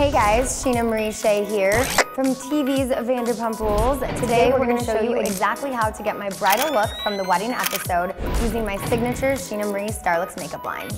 Hey guys, Scheana Maries here from TV's Vanderpump Rules. Today we're going to show you exactly how to get my bridal look from the wedding episode using my signature Scheana Maries Starlooks makeup line.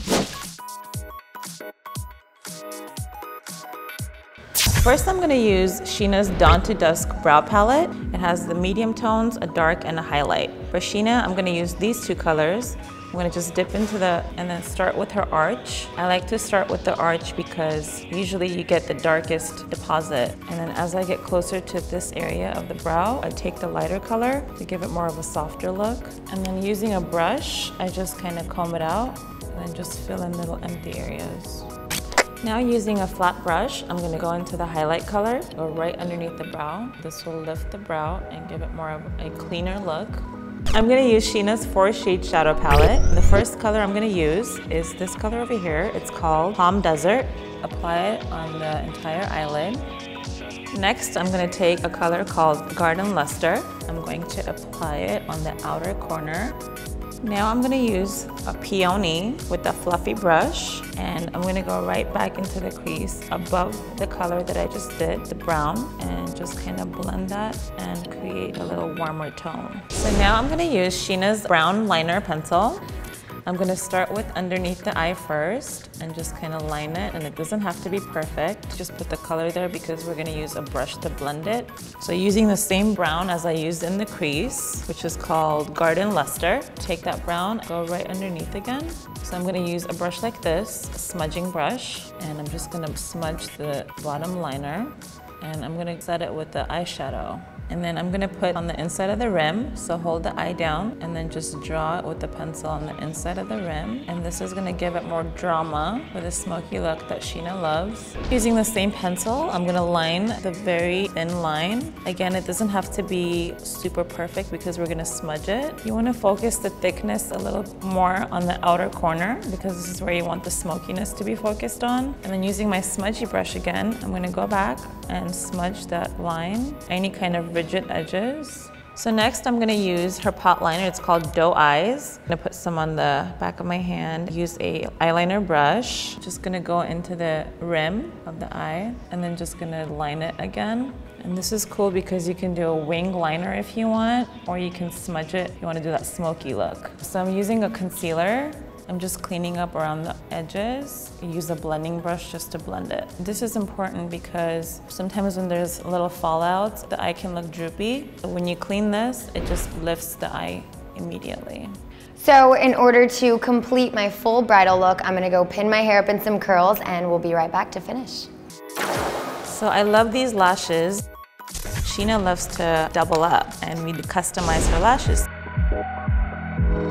First, I'm going to use Scheana's Dawn to Dusk brow palette. It has the medium tones, a dark, and a highlight. For Scheana, I'm going to use these two colors. I'm going to just dip into and then start with her arch. I like to start with the arch because usually you get the darkest deposit. And then as I get closer to this area of the brow, I take the lighter color to give it more of a softer look. And then using a brush, I just kind of comb it out and then just fill in little empty areas. Now using a flat brush, I'm going to go into the highlight color, go right underneath the brow. This will lift the brow and give it more of a cleaner look. I'm going to use Scheana's 4-shade shadow palette. The first color I'm going to use is this color over here. It's called Palm Desert. Apply it on the entire eyelid. Next, I'm going to take a color called Garden Luster. I'm going to apply it on the outer corner. Now I'm going to use a peony with a fluffy brush, and I'm going to go right back into the crease above the color that I just did, the brown, and just kind of blend that and create a little warmer tone. So now I'm going to use Scheana's brown liner pencil. I'm going to start with underneath the eye first and just kind of line it, and it doesn't have to be perfect. Just put the color there because we're going to use a brush to blend it. So using the same brown as I used in the crease, which is called Garden Luster, take that brown, go right underneath again. So I'm going to use a brush like this, a smudging brush, and I'm just going to smudge the bottom liner, and I'm going to set it with the eyeshadow. And then I'm going to put on the inside of the rim, so hold the eye down and then just draw it with the pencil on the inside of the rim. And this is going to give it more drama with a smoky look that Scheana loves. Using the same pencil, I'm going to line the very thin line. Again, it doesn't have to be super perfect because we're going to smudge it. You want to focus the thickness a little more on the outer corner because this is where you want the smokiness to be focused on. And then using my smudgy brush again, I'm going to go back and smudge that line, any kind of rigid edges. So next I'm going to use her pot liner. It's called Doe Eyes. I'm going to put some on the back of my hand. Use a eyeliner brush. Just going to go into the rim of the eye and then just going to line it again. And this is cool because you can do a wing liner if you want, or you can smudge it if you want to do that smoky look. So I'm using a concealer. I'm just cleaning up around the edges. Use a blending brush just to blend it. This is important because sometimes when there's little fallouts, the eye can look droopy. When you clean this, it just lifts the eye immediately. So in order to complete my full bridal look, I'm going to go pin my hair up in some curls and we'll be right back to finish. So I love these lashes. Scheana loves to double up and we customize her lashes.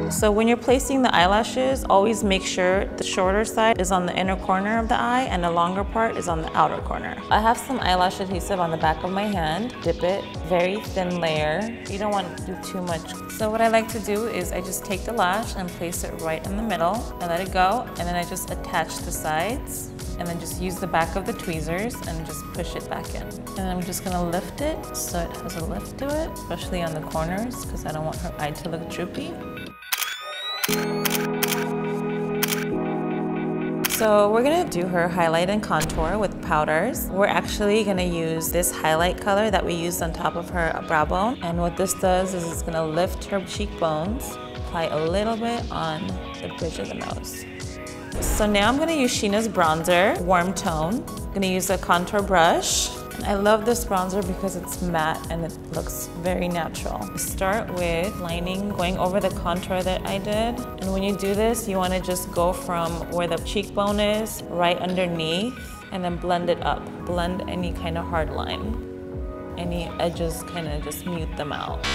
So when you're placing the eyelashes, always make sure the shorter side is on the inner corner of the eye and the longer part is on the outer corner. I have some eyelash adhesive on the back of my hand. Dip it, very thin layer. You don't want to do too much. So what I like to do is I just take the lash and place it right in the middle and let it go, and then I just attach the sides and then just use the back of the tweezers and just push it back in. And I'm just gonna lift it so it has a lift to it, especially on the corners because I don't want her eye to look droopy. So we're gonna do her highlight and contour with powders. We're actually gonna use this highlight color that we used on top of her brow bone. And what this does is it's gonna lift her cheekbones, apply a little bit on the bridge of the nose. So now I'm gonna use Scheana's bronzer, warm tone. I'm gonna use a contour brush. I love this bronzer because it's matte and it looks very natural. Start with lining, going over the contour that I did. And when you do this, you want to just go from where the cheekbone is, right underneath, and then blend it up. Blend any kind of hard line. Any edges, kind of just mute them out.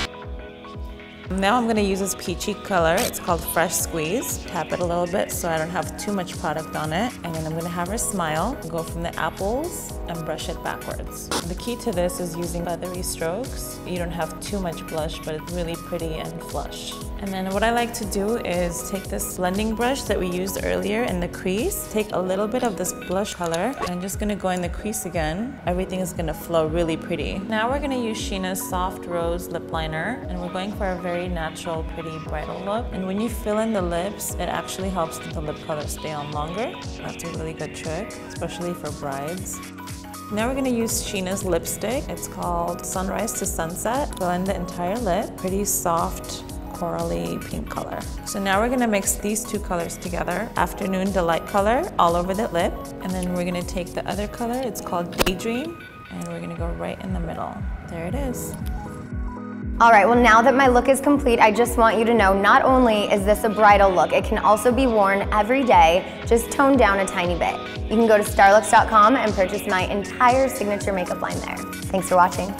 Now I'm going to use this peachy color. It's called Fresh Squeeze. Tap it a little bit so I don't have too much product on it. And then I'm going to have her smile. Go from the apples and brush it backwards. The key to this is using feathery strokes. You don't have too much blush, but it's really pretty and flush. And then what I like to do is take this blending brush that we used earlier in the crease, take a little bit of this blush color, and I'm just going to go in the crease again. Everything is going to flow really pretty. Now we're going to use Scheana's Soft Rose Lip Liner, and we're going for a very natural, pretty bridal look. And when you fill in the lips, it actually helps the lip color stay on longer. That's a really good trick, especially for brides. Now we're gonna use Scheana's lipstick. It's called Sunrise to Sunset. Blend the entire lip. Pretty soft, corally pink color. So now we're gonna mix these two colors together. Afternoon Delight color all over the lip. And then we're gonna take the other color, it's called Daydream, and we're gonna go right in the middle. There it is. All right, well now that my look is complete, I just want you to know not only is this a bridal look, it can also be worn every day, just toned down a tiny bit. You can go to starlooks.com and purchase my entire signature makeup line there. Thanks for watching.